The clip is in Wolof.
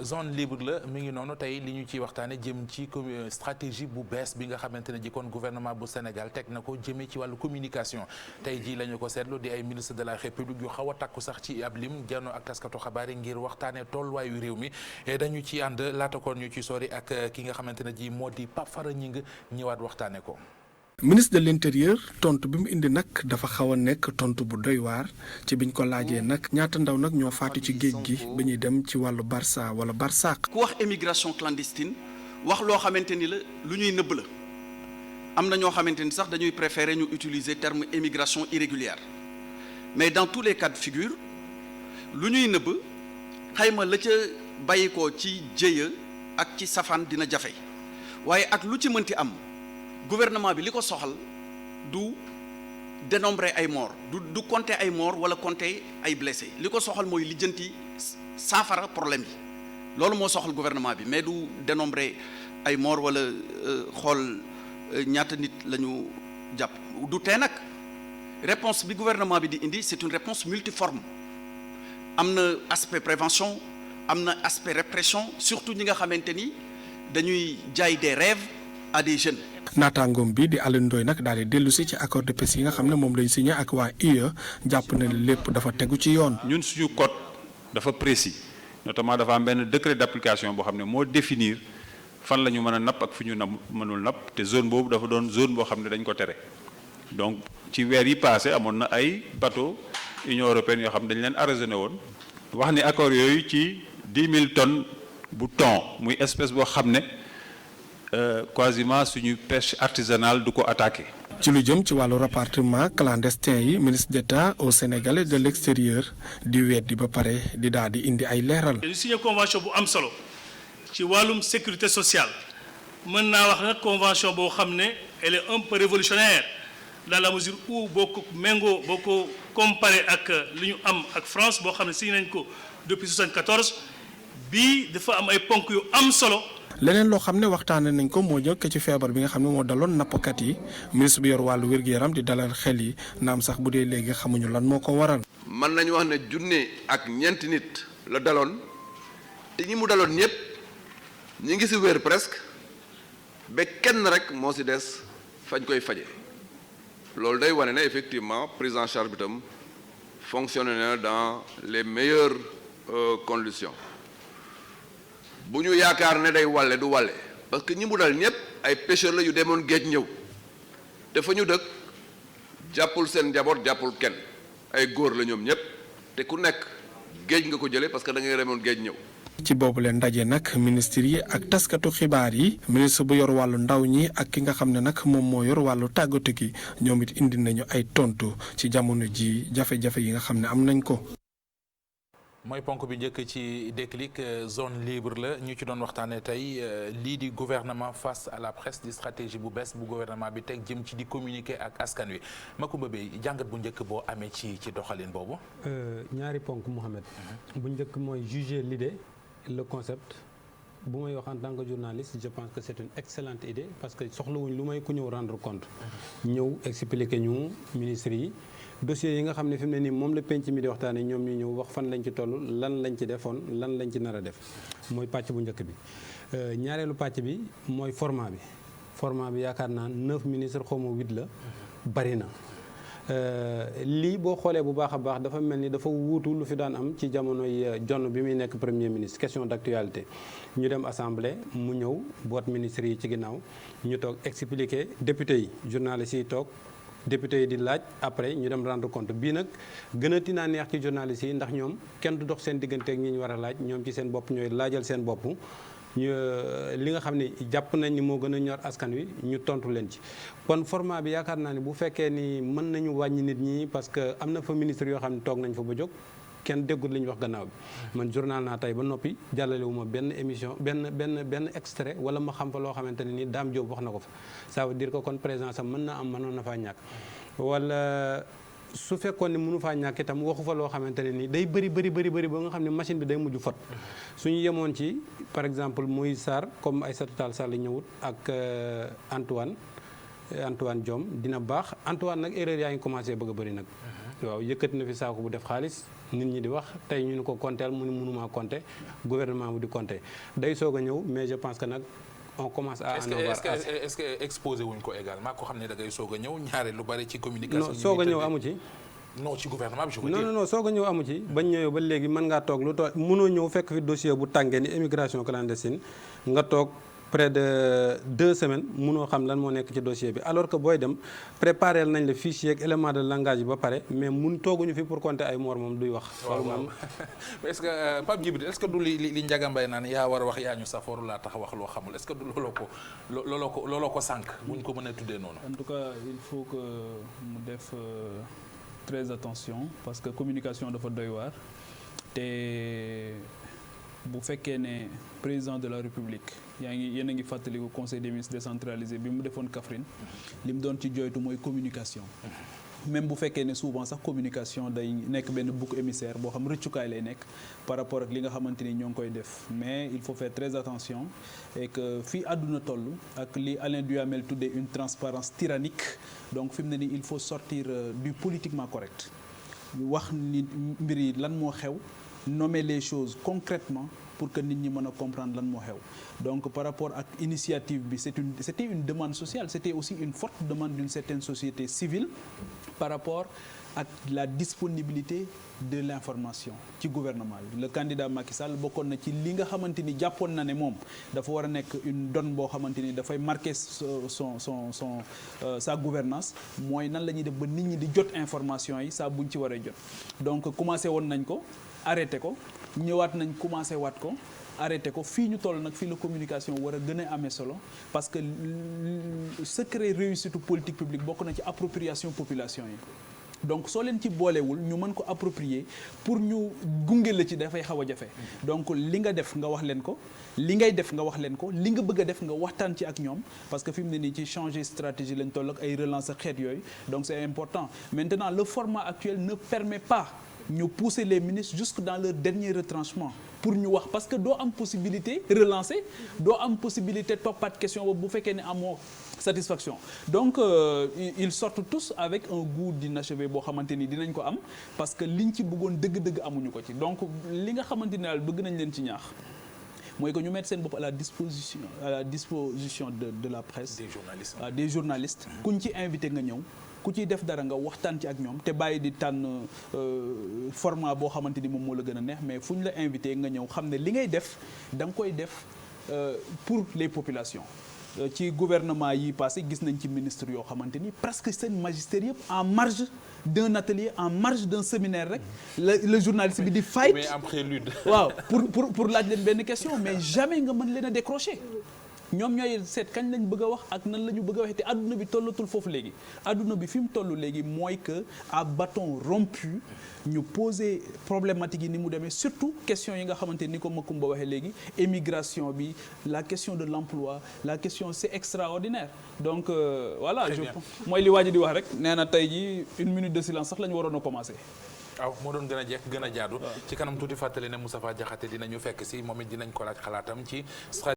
zone libre la mi ngi noonu tey li ñu ciy waxtaane jëm ci stratégie bu bees bi nga xamante ne ji kon gouvernement bu Sénégal teg na ko jëmee ci wàllu communication tey jii la ñu ko seetlu di ay ministre de la République yu xaw a takku sax ci ab lim janoo ak taskatu xabaar yi ngir waxtaane tolluwaayu réew mi dañu ci ànd laata koon ñu ci sori ak ki nga xamante ne ji moo di Pape Fara Gningue ñëwaat waxtaane ko. ministre de l'intérieur tontu bi mu indi nag dafa xaw a nekk tontu bu doy waar ci biñ ko laajee nag ñaata ndaw nag ñoo faatu ci géej gi ba ñuy dem ci wàllu Barça wala Barsaq. ku wax émigration clandestine wax loo xamante ni la lu ñuy nëbb la am na ñoo xamante ni sax dañuy préférer ñu utiliser terme immigration irrégulière mais dans tous les cas de figure lu ñuy nëbb xayma la ca bàyyikoo ci jéya ak ci safaan dina jafe waaye ak lu ci mënti am. gouvernement bi li ko soxal du dénombrer ay morts du compter ay morts wala compter ay blessés li ko soxal mooy lijjanti saafara problème yi loolu moo soxal gouvernement bi mais du dénombrer ay morts wala xool ñaata nit la ñu jàpp du tee nag réponse bi gouvernement bi di indi c'est une réponse multiforme am na aspect prévention am na aspect répression surtout ñi nga xamante ni dañuy jaay des rêves à des jeunes. naataangoom bi di Alioune Ndoye nag daal di dellu si ci accord de pêche yi nga xam ne moom lañ signé ak waa UE jàpp na lépp dafa tegu ci yoon. ñun suñu code dafa précis notamment dafa am benn décret d'application boo xam ne moo définir fan la ñu mën a napp ak fu ñu mënul napp te zone boobu dafa doon zone boo xam ne dañ ko tere donc ci weer yi passé amoon na ay bateau Union européenne yoo xam ne dañ leen arraisonné woon wax ni accord yooyu ci 10 000 tonnes bu thon muy espèce boo xam ne. quasiment suñu pêche artisanale du ko attaqué. ci lu jëm ci wàllu rapatriement clandestin yi ministre d'État au Sénégalais de l'extérieur di weddi ba pare di daal di indi ay leeral. ñu signé convention bu am solo ci wàllum sécurité sociale mën naa wax nag convention boo xam ne elle est un peu révolutionnaire dans la mesure où boo ko méngoo boo ko comparé ak li ñu am ak France boo xam ne signé nañ ko depuis 74 bii dafa am ay ponk yu am solo. leneen loo xam ne waxtaane nañ ko moo jëkk ci feebar bi nga xam ne moo daloon nappkat yi ministre bi yor wàllu wér-gu-yaram di dalal xel yi naam sax bu dee léegi xamuñu lan moo ko waral. mën nañu wax ne junne ak ñeenti nit la daloon te ñi mu daloon ñëpp ñi ngi ci wér presque ba kenn rek moo ci des fañ koy faje loolu day wane ne effectivement prise en charge bi tam fonctionné na dans les meilleures conditions. bu ñu yaakaar ne day wàlle du wàlle parce que ñi mu dal ñëpp ay pêcheurs la yu demoon géej ñëw te fa ñu dëkk jàppul seen njaboot jàppul kenn ay góor la ñoom ñëpp te ku nekk géej nga ko jëlee parce que da ngay demoon géej ñëw. ci boobu leen ndaje nag ministre yi ak taskatu xibaar yi ministre bu yor wàllu ndaw ñi ak ki nga xam ne nag moom moo yor wàllu tàggatu gi ñoom it indi nañu ay tontu ci jamono ji jafe-jafe yi nga xam ne am nañ ko. mooy ponk bi njëkk ci Déclic zone libre la ñu ci doon waxtaanee tey lii di gouvernement face à la presse di stratégie bu bees bu gouvernement bi teg jëm ci di communiquer ak askan wi Macoumba Beye jàngat bu njëkk boo amee ci doxalin boobu. ñaari ponk Mouhamed. bu njëkk mooy juger l'idée le concept bu may wax en tant que journaliste je pense que c'est une excellente idée parce que soxlawuñ lu may ku ñëw rendre compte. ñëw expliquer ñu ministres yi. dossiers yi nga xam ne fi mu ne nii moom la penc mi di waxtaanee ñoom ñu ñëw wax fan lañ ci toll lan lañ ci defoon lan lañ ci nar a def mooy pàcc bu njëkk bi ñaareelu pàcc bi mooy format bi yaakaar naa 9 ministres xaw ma 8 la bari na lii boo xoolee bu baax a baax dafa mel ni dafa wuutu lu fi daan am ci jamonoy Jonn bi muy nekk premier ministre question d'actualité ñu dem assemblée mu ñëw boot ministres yi ci ginnaaw ñu toog expliquer député yi journalistes yi toog député yi di laaj après ñu dem rendre compte bii nag gën a tinaa neex ci journalistes yi ndax ñoom kenn du dox seen diggante ak ñi ñu war a laaj ñoom ci seen bopp ñooy laajal seen bopp ñu li nga xam ne jàpp nañ ni moo gën a ñor askan wi ñu tontu leen ci. kon format bi yaakaar naa ne bu fekkee ni mën nañu wàññi nit ñi parce que am na fa ministre yoo xam ne toog nañ fa ba jóg kenn déggul li ñu wax gannaaw bi man journal naa tey ba noppi jàllale wu ma benn émission benn extrait wala ma xam fa loo xamante ne ni Dame Diop wax na ko fa ça veut dire que kon présence am mën na am mënoon na faa ñàkk wala su fekkoon ne mënu faa ñàkk itam waxu fa loo xamante ne ni day bëri ba nga xam ne machine bi day mujj fot suñu yemoon ci par exemple Moïse Sarr comme Aïssata Tall Sall ñëwut ak Antoine Diome dina baax Antoine nag erreur yaa ngi commencé bëgg a bëri nag waaw yëkkati na fi saako bu def xaalis nit ñi di wax tey ñu ne ko compter mu ne mënumaa compter gouvernement bu di compter day soog a ñëw mais je pense que nag on commence à en avoir assez. est-ce que exposé wuñ ko également koo xam ne da ngay soog a ñëw ñaare lu bari ci communication. non soog a ñëw amu ci. non ci gouvernement bi je veux dire. non soog a ñëw amu ci bañ ñëwee ba léegi mën ngaa toog lu toog mënoo ñëw fekk fi dossier bu tàngee ni immigration clandestine nga toog près de 2 semaines mënoo xam lan moo nekk ci dossier bi alors que booy dem préparer nañ la fichier ak élément de langage bi ba pare mais mun tooguñu fi pour compter ay mort moom duy wax. waaw waaw est-ce que Pape Djibril est-ce que du li Ndiaga Mbaye naan yaa war a wax yaa ñu safoor laa tax wax loo xamul est-ce que du looloo ko sànq buñ ko mën a tuddee noonu. En tout cas il faut que mu def très attention parce que communication dafa doy waar te bu fekkee ne président de la République yéen a ngi fàttaliku conseil des ministres décentralisé bi mu defoon Kaffrine li mu doon ci joytu mooy communication même bu fekkee ne souvent sax communication day nekk benn bouc émissaire boo xam rëccukaay lay nekk par rapport ak li nga xamante ni ñoo ngi koy def mais il faut faire très attention et que fii àdduna toll ak li Alain Duhamel tuddee une transparence tyrannique donc fi mu ne nii il faut sortir du politiquement correct wax ni mbir yi lan moo xew nommer les choses concrètement pour que nit ñi mën a comprendre lan moo xew donc par rapport ak initiative bi c'était une demande sociale c'était aussi une forte demande d'une certaine société civile par rapport ak la disponibilité de l'information ci gouvernement bi le candidat Macky Sall bokkoon na ci li nga xamante ni jàppoon na ne moom dafa war a nekk une donne boo xamante ni dafay marquer sa gouvernance mooy nan la ñuy def ba nit ñi di jot information yi saa buñ ci waree jot donc commencé woon nañ ko arrêté ko ñëwaat nañ commencé waat ko arrêté ko fii ñu toll nag fii la communication war a gën a amee solo parce que secret réussite politique publique bokk na ci appropriation population yi donc soo leen ci boolewul ñu mën ko approprier pour ñu gunge la ci dafay xaw a jafe donc li nga def nga wax leen ko li ngay def nga wax leen ko li nga bëgg a def nga waxtaan ci ak ñoom parce que fi mu ne nii ci changer stratégie lañ toll ak ay relance xeet yooyu donc c'est important maintenant le format actuel ne permet pas ñu pousser les ministres jusque dans leur dernier retranchement pour ñu wax parce que doo am possibilité relancer doo am possibilité toppaat question boobu bu fekkee ne amoo satisfaction donc ils sortent tous avec un goût d'inachevé boo xamante ni dinañ ko am parce que liñ ci bëggoon dëgg-dëgg amuñu ko ci donc li nga xamante ni daal bëgg nañ leen ci ñaax mooy que ñu mettre seen bopp à la disposition de la presse des journalistes kuñ ci invité nga ñëw ku ciy def dara nga waxtaan ci ak ñoom te bàyyi di tànn format boo xamante ni moom moo la gën a neex mais fu ñu la invité nga ñëw xam ne li ngay def da nga koy def pour les populations ci gouvernement yi passé gis nañ ci ministre yoo xamante ni presque seen magistère yëpp en marge d'un atelier en marge d'un séminaire rek le journaliste bi di fight mais en prélude waaw pour laaj leen benn question mais jamais nga mën leen a décrocher ñoom ñooy seet kañ lañ bëgg a wax ak nan la ñu bëgg a waxee te adduna bi tollatul foofu léegi adduna bi fi mu toll léegi mooy que à bâton rompu ñu poser problématique yi ni mu demee surtout question yi nga xamante ni ko Macoumba waxee léegi émigration bi la question de l'emploi la question c'est extraordinaire donc voilà mooy li waa ji di wax rek nee na tey ji 1 minute de silence sax la ñu waroon a commencer. waaw moo doon gën a jekk gën a jaadu ci kanam tuuti fàttali ne Moustapha Diakhaté dinañu fekk si moom it dinañ ko laaj xalaatam ci